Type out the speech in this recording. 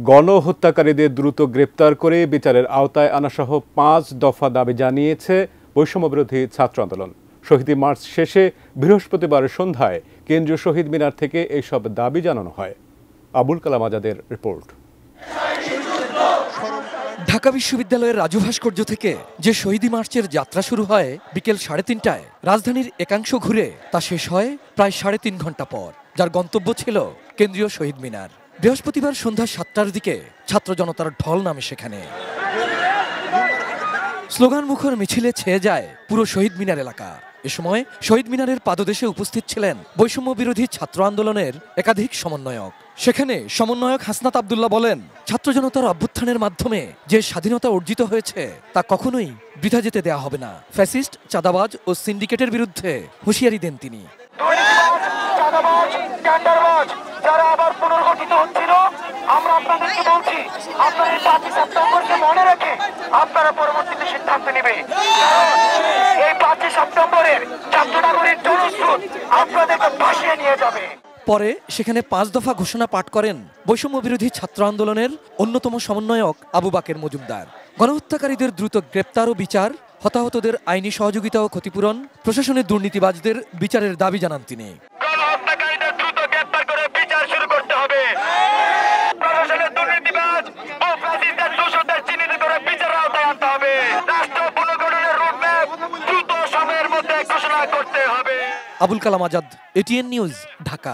গণহত্যাকারীদের দ্রুত গ্রেপ্তার করে বিচারের আওতায় আনাসহ 5 দফা দাবি জানিয়েছে বৈষম্যবিরোধী ছাত্র আন্দোলন। শহীদ মার্চ শেষে বৃহস্পতিবার সন্ধ্যায় কেন্দ্রীয় শহীদ মিনার থেকে এইসব দাবি জানানো হয়। আবুল কালাম আজাদের রিপোর্ট। ঢাকা বিশ্ববিদ্যালয়ের রাজু ভাস্কর্য থেকে যে শহীদ মার্চের যাত্রা শুরু হয় বিকেল 3:30টায়, রাজধানীর একাংশ ঘুরে তা শেষ হয় প্রায় 3.5 ঘন্টা পর, যার গন্তব্য ছিল কেন্দ্রীয় শহীদ মিনার। বৃহস্পতিবার সন্ধ্যা 7টার দিকে ছাত্র জনতার ঢল নামে সেখানে। স্লোগান মুখর মিছিলে ছেয়ে যায় পুরো শহীদ মিনার এলাকা। এ সময় শহীদ মিনারের পাদদেশে উপস্থিত ছিলেন বৈষম্য বিরোধী ছাত্র আন্দোলনের একাধিক সমন্বয়ক। সেখানে সমন্বয়ক হাসনাত আব্দুল্লাহ বলেন, ছাত্র জনতার অভ্যুত্থানের মাধ্যমে যে স্বাধীনতা অর্জিত হয়েছে তা কখনোই বৃথা যেতে দেয়া হবে না। ফ্যাসিস্ট, চাঁদাবাজ ও সিন্ডিকেটের বিরুদ্ধে হুঁশিয়ারি দেন তিনি। যারা আবার পুনর্গঠিত হচ্ছিল, আমরা আপনাদেরকে বলছি, আপনারা এই 5 সেপ্টেম্বরকে মনে রেখে আপনারা পরবর্তীতে সিদ্ধান্ত নেবে। এই 5 সেপ্টেম্বরের ছাত্র নাগরিক জনস্রোত আপনাদেরকে ভাসিয়ে নিয়ে যাবে। পরে সেখানে 5 দফা ঘোষণা পাঠ করেন বৈষম্য বিরোধী ছাত্র আন্দোলনের অন্যতম সমন্বয়ক আবু বাকের মজুমদার। গণহত্যাকারীদের দ্রুত গ্রেপ্তার ও বিচার, হতাহতদের আইনি সহযোগিতা ও ক্ষতিপূরণ, প্রশাসনের দুর্নীতিবাজদের বিচারের দাবি জানান তিনি। Abul Kalam Azad, ATN news, Dhaka.